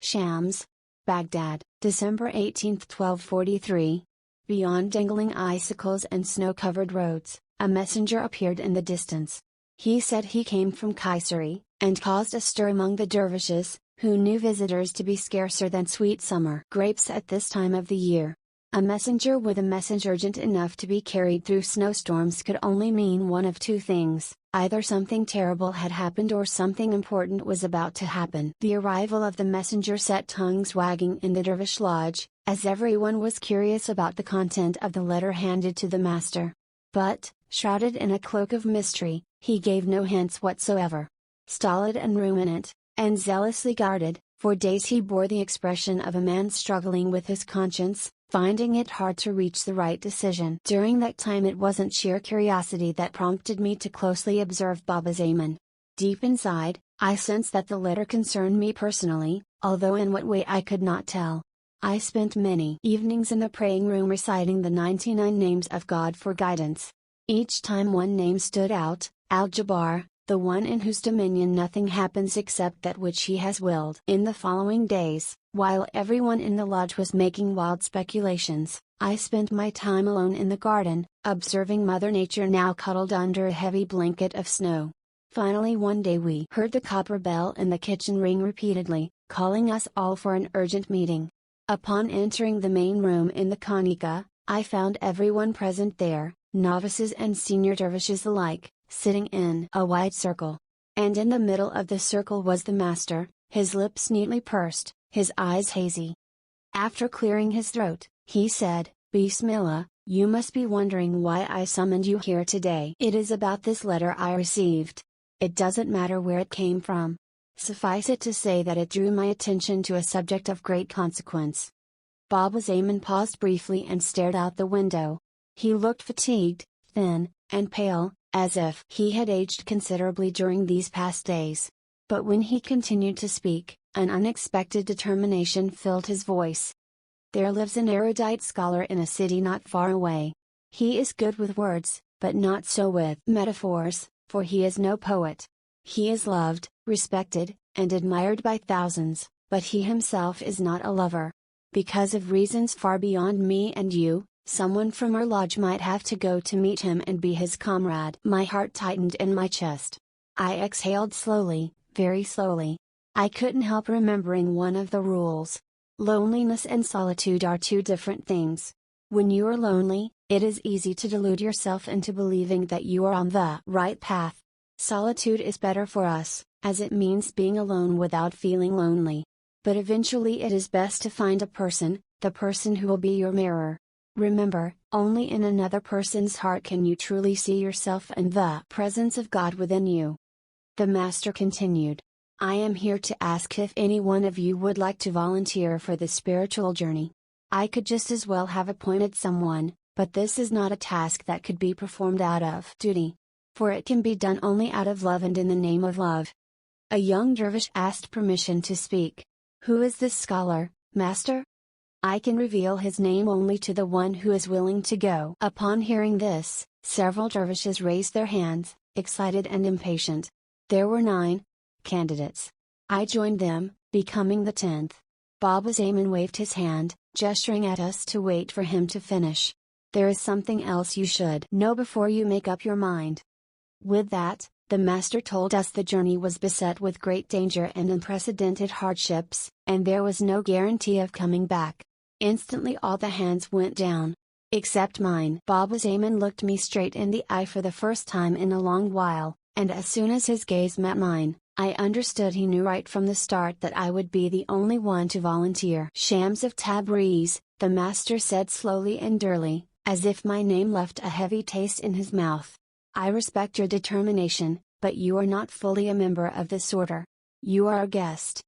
Shafakshams, Baghdad, December 18, 1243. Beyond dangling icicles and snow-covered roads, a messenger appeared in the distance. He said he came from Kayseri, and caused a stir among the dervishes, who knew visitors to be scarcer than sweet summer grapes at this time of the year. A messenger with a message urgent enough to be carried through snowstorms could only mean one of two things: either something terrible had happened or something important was about to happen. The arrival of the messenger set tongues wagging in the dervish lodge, as everyone was curious about the content of the letter handed to the master. But, shrouded in a cloak of mystery, he gave no hints whatsoever. Stolid and ruminant, and zealously guarded, for days he bore the expression of a man struggling with his conscience, finding it hard to reach the right decision. During that time it wasn't sheer curiosity that prompted me to closely observe Baba Zaman. Deep inside, I sensed that the letter concerned me personally, although in what way I could not tell. I spent many evenings in the praying room reciting the 99 names of God for guidance. Each time one name stood out: Al-Jabbar, the one in whose dominion nothing happens except that which he has willed. In the following days, while everyone in the lodge was making wild speculations, I spent my time alone in the garden, observing Mother Nature now cuddled under a heavy blanket of snow. Finally one day we heard the copper bell in the kitchen ring repeatedly, calling us all for an urgent meeting. Upon entering the main room in the Khanika, I found everyone present there, novices and senior dervishes alike, sitting in a wide circle. And in the middle of the circle was the master, his lips neatly pursed, his eyes hazy. After clearing his throat, he said, "Bismillah, you must be wondering why I summoned you here today. It is about this letter I received. It doesn't matter where it came from. Suffice it to say that it drew my attention to a subject of great consequence." Baba Zaman paused briefly and stared out the window. He looked fatigued, thin, and pale, as if he had aged considerably during these past days. But when he continued to speak, an unexpected determination filled his voice. "There lives an erudite scholar in a city not far away. He is good with words, but not so with metaphors, for he is no poet. He is loved, respected, and admired by thousands, but he himself is not a lover. Because of reasons far beyond me and you, someone from our lodge might have to go to meet him and be his comrade." My heart tightened in my chest. I exhaled slowly, very slowly. I couldn't help remembering one of the rules. Loneliness and solitude are two different things. When you are lonely, it is easy to delude yourself into believing that you are on the right path. Solitude is better for us, as it means being alone without feeling lonely. But eventually it is best to find a person, the person who will be your mirror. Remember, only in another person's heart can you truly see yourself and the presence of God within you. The master continued, "I am here to ask if any one of you would like to volunteer for the spiritual journey. I could just as well have appointed someone, but this is not a task that could be performed out of duty. For it can be done only out of love and in the name of love." A young dervish asked permission to speak. "Who is this scholar, master?" "I can reveal his name only to the one who is willing to go." Upon hearing this, several dervishes raised their hands, excited and impatient. There were 9 candidates. I joined them, becoming the 10th. Baba Zaman waved his hand, gesturing at us to wait for him to finish. "There is something else you should know before you make up your mind." With that, the master told us the journey was beset with great danger and unprecedented hardships, and there was no guarantee of coming back. Instantly all the hands went down. Except mine. Baba Zaman looked me straight in the eye for the first time in a long while, and as soon as his gaze met mine, I understood he knew right from the start that I would be the only one to volunteer. "Shams of Tabriz," the master said slowly and dully, as if my name left a heavy taste in his mouth. "I respect your determination, but you are not fully a member of this order. You are a guest."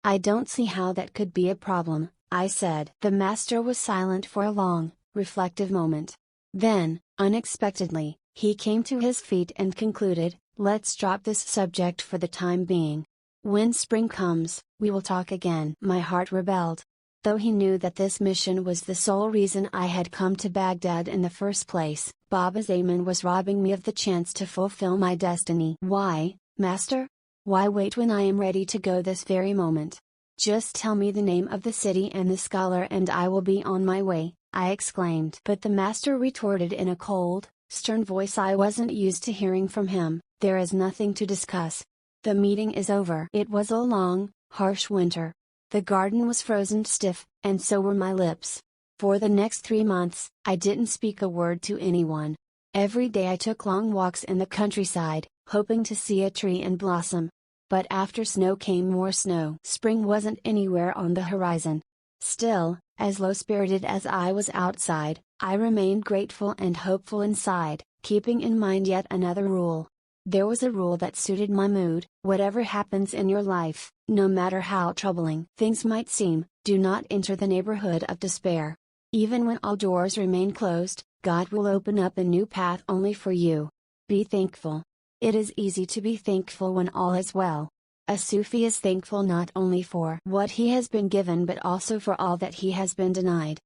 "I don't see how that could be a problem," I said. The master was silent for a long, reflective moment. Then, unexpectedly, he came to his feet and concluded, "Let's drop this subject for the time being. When spring comes, we will talk again." My heart rebelled. Though he knew that this mission was the sole reason I had come to Baghdad in the first place, Baba Zaman was robbing me of the chance to fulfill my destiny. "Why, master? Why wait when I am ready to go this very moment? "Just tell me the name of the city and the scholar and I will be on my way," I exclaimed. But the master retorted in a cold, stern voice I wasn't used to hearing from him, "There is nothing to discuss. The meeting is over." It was a long, harsh winter. The garden was frozen stiff, and so were my lips. For the next 3 months, I didn't speak a word to anyone. Every day I took long walks in the countryside, hoping to see a tree in blossom. But after snow came more snow. Spring wasn't anywhere on the horizon. Still, as low-spirited as I was outside, I remained grateful and hopeful inside, keeping in mind yet another rule. There was a rule that suited my mood: whatever happens in your life, no matter how troubling things might seem, do not enter the neighborhood of despair. Even when all doors remain closed, God will open up a new path only for you. Be thankful. It is easy to be thankful when all is well. A Sufi is thankful not only for what he has been given but also for all that he has been denied.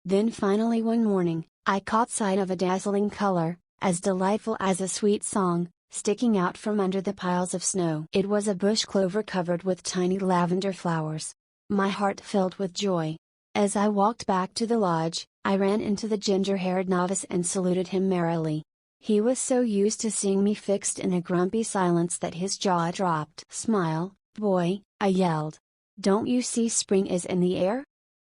Then finally one morning, I caught sight of a dazzling color, as delightful as a sweet song, sticking out from under the piles of snow. It was a bush clover covered with tiny lavender flowers. My heart filled with joy. As I walked back to the lodge, I ran into the ginger-haired novice and saluted him merrily. He was so used to seeing me fixed in a grumpy silence that his jaw dropped. "Smile, boy," I yelled. "Don't you see spring is in the air?"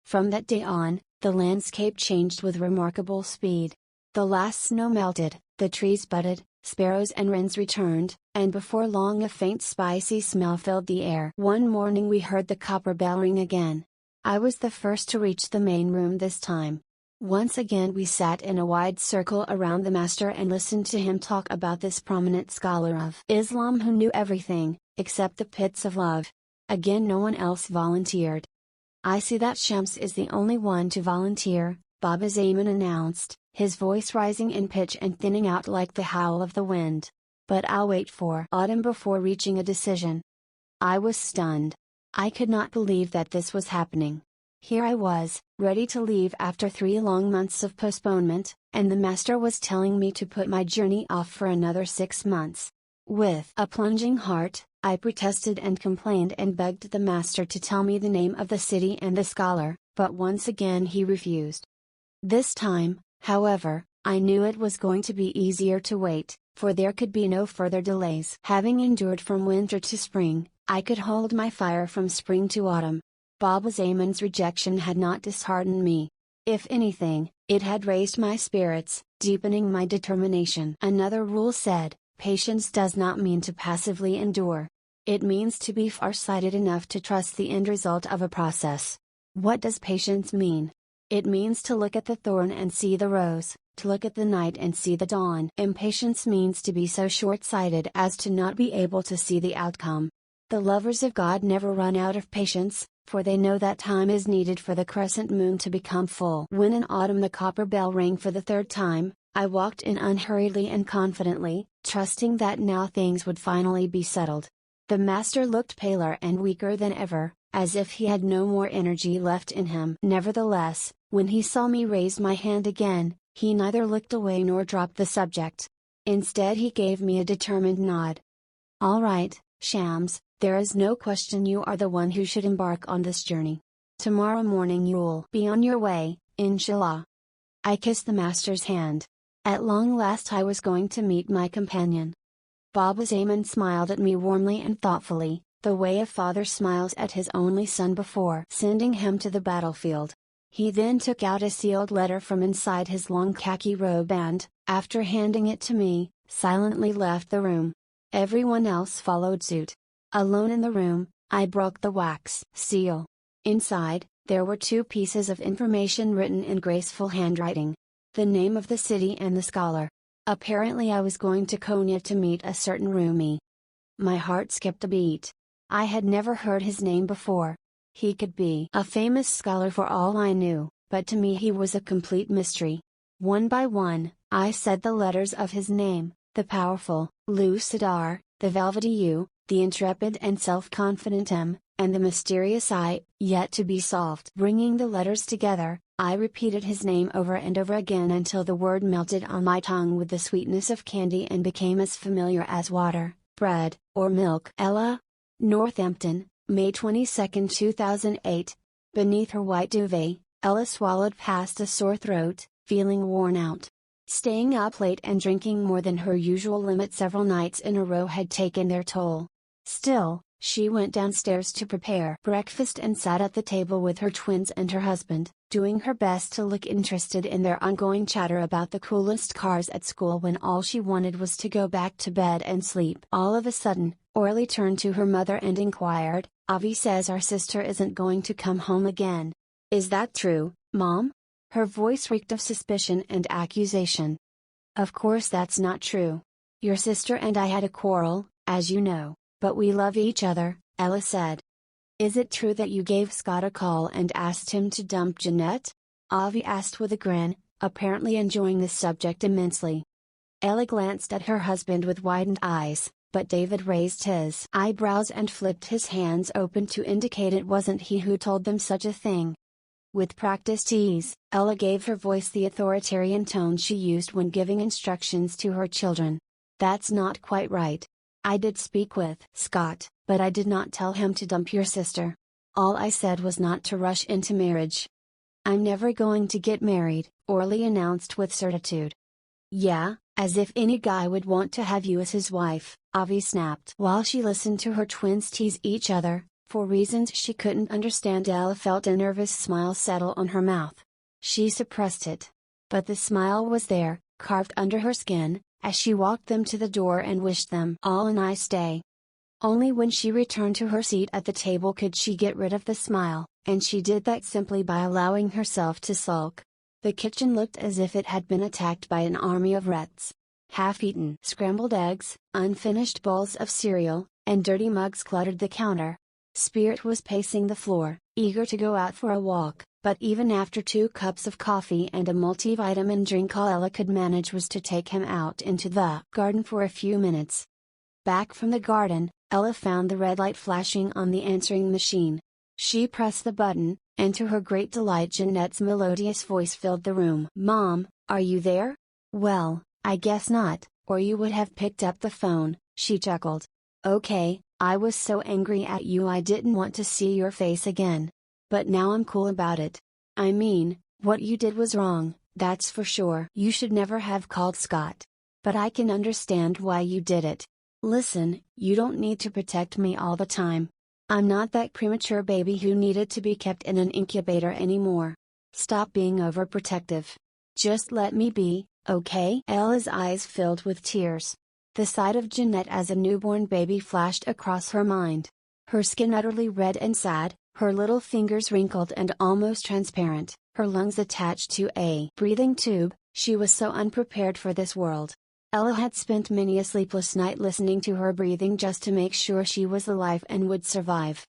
From that day on, the landscape changed with remarkable speed. The last snow melted, the trees budded, sparrows and wrens returned, and before long a faint spicy smell filled the air. One morning we heard the copper bell ring again. I was the first to reach the main room this time. Once again we sat in a wide circle around the master and listened to him talk about this prominent scholar of Islam who knew everything, except the pits of love. Again no one else volunteered. "I see that Shams is the only one to volunteer," Baba Zaman announced, his voice rising in pitch and thinning out like the howl of the wind. "But I'll wait for autumn before reaching a decision." I was stunned. I could not believe that this was happening. Here I was, ready to leave after 3 long months of postponement, and the master was telling me to put my journey off for another 6 months. With a plunging heart, I protested and complained and begged the master to tell me the name of the city and the scholar, but once again he refused. This time, however, I knew it was going to be easier to wait, for there could be no further delays. Having endured from winter to spring, I could hold my fire from spring to autumn. Baba Zaman's rejection had not disheartened me. If anything, it had raised my spirits, deepening my determination. Another rule said, patience does not mean to passively endure. It means to be far-sighted enough to trust the end result of a process. What does patience mean? It means to look at the thorn and see the rose, to look at the night and see the dawn. Impatience means to be so short-sighted as to not be able to see the outcome. The lovers of God never run out of patience, for they know that time is needed for the crescent moon to become full. When in autumn the copper bell rang for the 3rd time, I walked in unhurriedly and confidently, trusting that now things would finally be settled. The master looked paler and weaker than ever, as if he had no more energy left in him. Nevertheless, when he saw me raise my hand again, he neither looked away nor dropped the subject. Instead he gave me a determined nod. "All right, Shams, there is no question you are the one who should embark on this journey. Tomorrow morning you'll be on your way, inshallah." I kissed the master's hand. At long last I was going to meet my companion. Baba Zaman smiled at me warmly and thoughtfully, the way a father smiles at his only son before sending him to the battlefield. He then took out a sealed letter from inside his long khaki robe and, after handing it to me, silently left the room. Everyone else followed suit. Alone in the room, I broke the wax seal. Inside, there were 2 pieces of information written in graceful handwriting. The name of the city and the scholar. Apparently I was going to Konya to meet a certain Rumi. My heart skipped a beat. I had never heard his name before. He could be a famous scholar for all I knew, but to me he was a complete mystery. One by one, I said the letters of his name: the powerful, lucid R, the velvety U, the intrepid and self-confident M, and the mysterious I, yet to be solved. Bringing the letters together, I repeated his name over and over again until the word melted on my tongue with the sweetness of candy and became as familiar as water, bread, or milk. Ella? Northampton, May 22, 2008. Beneath her white duvet, Ella swallowed past a sore throat, feeling worn out. Staying up late and drinking more than her usual limit several nights in a row had taken their toll. Still, she went downstairs to prepare breakfast and sat at the table with her twins and her husband, doing her best to look interested in their ongoing chatter about the coolest cars at school when all she wanted was to go back to bed and sleep. All of a sudden, Orly turned to her mother and inquired, "Avi says our sister isn't going to come home again. Is that true, Mom?" Her voice reeked of suspicion and accusation. "Of course that's not true. Your sister and I had a quarrel, as you know. But we love each other," Ella said. "Is it true that you gave Scott a call and asked him to dump Jeanette?" Avi asked with a grin, apparently enjoying the subject immensely. Ella glanced at her husband with widened eyes, but David raised his eyebrows and flipped his hands open to indicate it wasn't he who told them such a thing. With practiced ease, Ella gave her voice the authoritarian tone she used when giving instructions to her children. "That's not quite right. I did speak with Scott, but I did not tell him to dump your sister. All I said was not to rush into marriage." "I'm never going to get married," Orly announced with certitude. "Yeah, as if any guy would want to have you as his wife," Avi snapped. While she listened to her twins tease each other, for reasons she couldn't understand, Ella felt a nervous smile settle on her mouth. She suppressed it. But the smile was there, carved under her skin, as she walked them to the door and wished them all a nice day. Only when she returned to her seat at the table could she get rid of the smile, and she did that simply by allowing herself to sulk. The kitchen looked as if it had been attacked by an army of rats. Half-eaten scrambled eggs, unfinished bowls of cereal, and dirty mugs cluttered the counter. Spirit was pacing the floor, eager to go out for a walk, but even after 2 cups of coffee and a multivitamin drink, all Ella could manage was to take him out into the garden for a few minutes. Back from the garden, Ella found the red light flashing on the answering machine. She pressed the button, and to her great delight Jeanette's melodious voice filled the room. "Mom, are you there?" "Well, I guess not, or you would have picked up the phone," she chuckled. "Okay, I was so angry at you I didn't want to see your face again. But now I'm cool about it. I mean, what you did was wrong, that's for sure. You should never have called Scott. But I can understand why you did it. Listen, you don't need to protect me all the time. I'm not that premature baby who needed to be kept in an incubator anymore. Stop being overprotective. Just let me be, okay?" Ella's eyes filled with tears. The sight of Jeanette as a newborn baby flashed across her mind. Her skin utterly red and sad, her little fingers wrinkled and almost transparent, her lungs attached to a breathing tube. She was so unprepared for this world. Ella had spent many a sleepless night listening to her breathing just to make sure she was alive and would survive.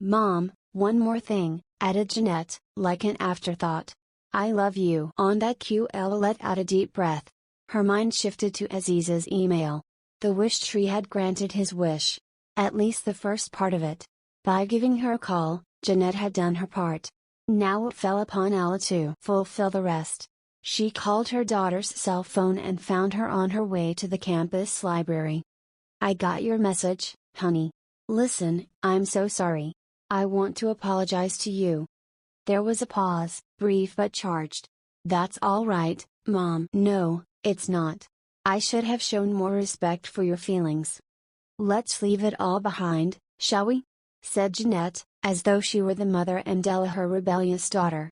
"Mom, one more thing," added Jeanette, like an afterthought. "I love you." On that cue, Ella let out a deep breath. Her mind shifted to Aziz's email. The wish tree had granted his wish. At least the first part of it. By giving her a call, Jeanette had done her part. Now it fell upon Ella to fulfill the rest. She called her daughter's cell phone and found her on her way to the campus library. "I got your message, honey. Listen, I'm so sorry. I want to apologize to you." There was a pause, brief but charged. "That's all right, Mom." "No, it's not. I should have shown more respect for your feelings. Let's leave it all behind, shall we?" said Jeanette, as though she were the mother and Ella her rebellious daughter.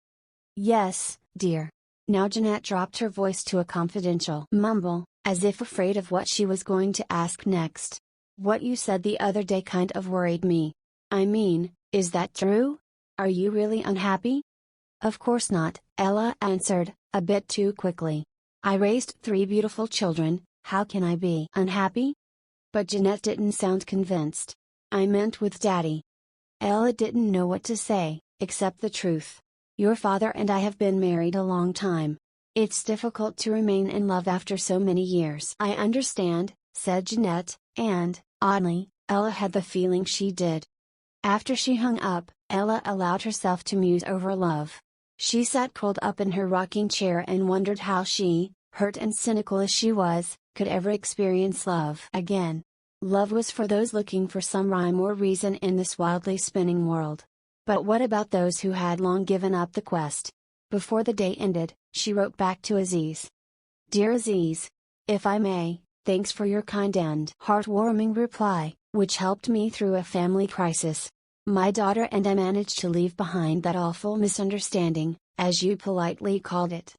"Yes, dear." Now Jeanette dropped her voice to a confidential mumble, as if afraid of what she was going to ask next. "What you said the other day kind of worried me. I mean, is that true? Are you really unhappy?" "Of course not," Ella answered, a bit too quickly. "I raised 3 beautiful children, how can I be unhappy?" But Jeanette didn't sound convinced. "I meant with Daddy." Ella didn't know what to say, except the truth. "Your father and I have been married a long time. It's difficult to remain in love after so many years." "I understand," said Jeanette, and, oddly, Ella had the feeling she did. After she hung up, Ella allowed herself to muse over love. She sat curled up in her rocking chair and wondered how she, hurt and cynical as she was, could ever experience love again. Love was for those looking for some rhyme or reason in this wildly spinning world. But what about those who had long given up the quest? Before the day ended, she wrote back to Aziz. Dear Aziz, if I may, thanks for your kind and heartwarming reply, which helped me through a family crisis. My daughter and I managed to leave behind that awful misunderstanding, as you politely called it.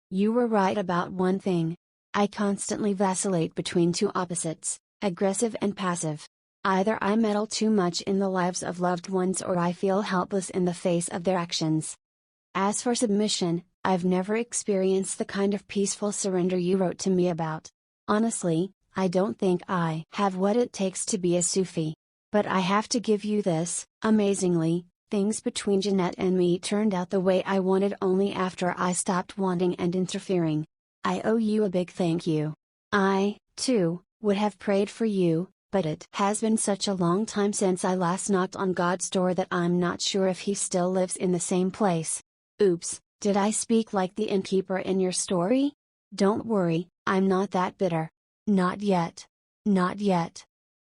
You were right about one thing. I constantly vacillate between two opposites, aggressive and passive. Either I meddle too much in the lives of loved ones or I feel helpless in the face of their actions. As for submission, I've never experienced the kind of peaceful surrender you wrote to me about. Honestly, I don't think I have what it takes to be a Sufi. But I have to give you this, amazingly, things between Jeanette and me turned out the way I wanted only after I stopped wanting and interfering. I owe you a big thank you. I, too, would have prayed for you, but it has been such a long time since I last knocked on God's door that I'm not sure if He still lives in the same place. Oops, did I speak like the innkeeper in your story? Don't worry, I'm not that bitter. Not yet. Not yet.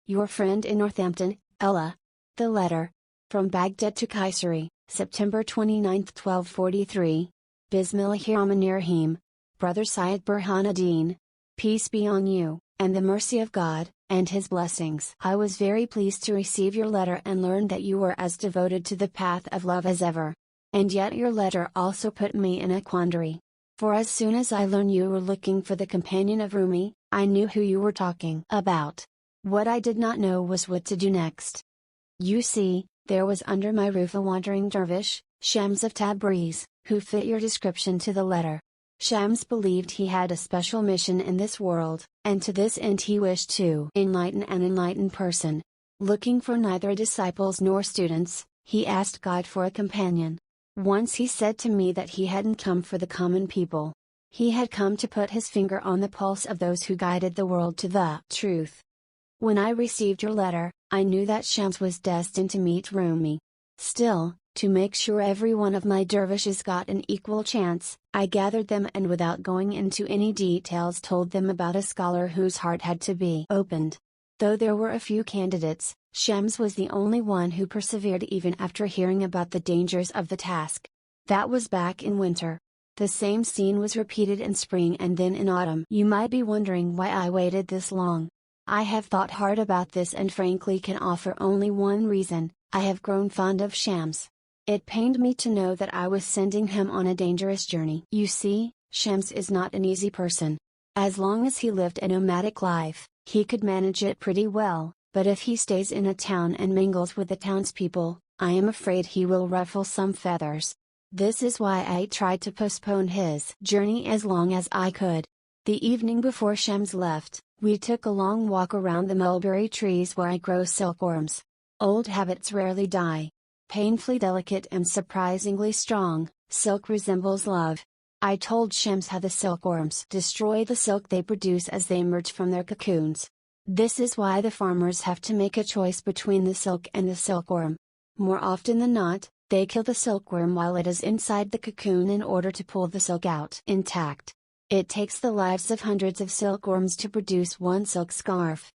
Your friend in Northampton, Ella. The letter. From Baghdad to Kayseri, September 29, 1243. Bismillahirrahmanirrahim. Brother Syed Burhanuddin. Peace be on you, and the mercy of God, and His blessings. I was very pleased to receive your letter and learn that you were as devoted to the path of love as ever. And yet your letter also put me in a quandary. For as soon as I learned you were looking for the companion of Rumi, I knew who you were talking about. What I did not know was what to do next. You see, there was under my roof a wandering dervish, Shams of Tabriz, who fit your description to the letter. Shams believed he had a special mission in this world, and to this end he wished to enlighten an enlightened person. Looking for neither disciples nor students, he asked God for a companion. Once he said to me that he hadn't come for the common people. He had come to put his finger on the pulse of those who guided the world to the truth. When I received your letter, I knew that Shams was destined to meet Rumi. Still, to make sure every one of my dervishes got an equal chance, I gathered them and without going into any details told them about a scholar whose heart had to be opened. Though there were a few candidates, Shams was the only one who persevered even after hearing about the dangers of the task. That was back in winter. The same scene was repeated in spring and then in autumn. You might be wondering why I waited this long. I have thought hard about this and frankly can offer only one reason: I have grown fond of Shams. It pained me to know that I was sending him on a dangerous journey. You see, Shams is not an easy person. As long as he lived a nomadic life, he could manage it pretty well, but if he stays in a town and mingles with the townspeople, I am afraid he will ruffle some feathers. This is why I tried to postpone his journey as long as I could. The evening before Shams left, we took a long walk around the mulberry trees where I grow silkworms. Old habits rarely die. Painfully delicate and surprisingly strong, silk resembles love. I told Shams how the silkworms destroy the silk they produce as they emerge from their cocoons. This is why the farmers have to make a choice between the silk and the silkworm. More often than not, they kill the silkworm while it is inside the cocoon in order to pull the silk out intact. It takes the lives of hundreds of silkworms to produce one silk scarf.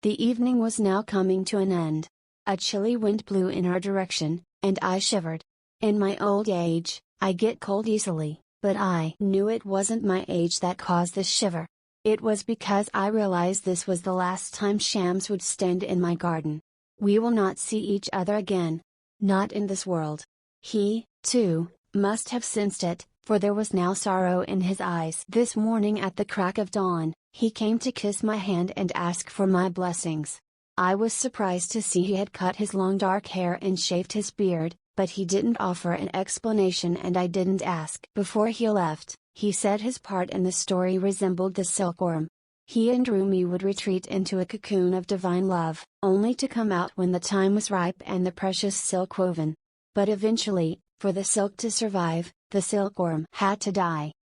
The evening was now coming to an end. A chilly wind blew in our direction, and I shivered. In my old age, I get cold easily, but I knew it wasn't my age that caused this shiver. It was because I realized this was the last time Shams would stand in my garden. We will not see each other again. Not in this world. He, too, must have sensed it, for there was now sorrow in his eyes. This morning at the crack of dawn, he came to kiss my hand and ask for my blessings. I was surprised to see he had cut his long dark hair and shaved his beard, but he didn't offer an explanation and I didn't ask. Before he left, he said his part in the story resembled the silkworm. He and Rumi would retreat into a cocoon of divine love, only to come out when the time was ripe and the precious silk woven. But eventually, for the silk to survive, the silkworm had to die.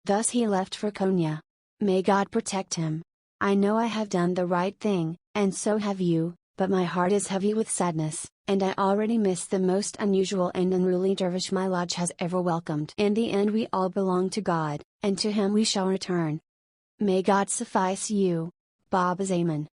Thus he left for Konya. May God protect him. I know I have done the right thing, and so have you, but my heart is heavy with sadness, and I already miss the most unusual and unruly dervish my lodge has ever welcomed. In the end we all belong to God, and to Him we shall return. May God suffice you, Baba Zaman.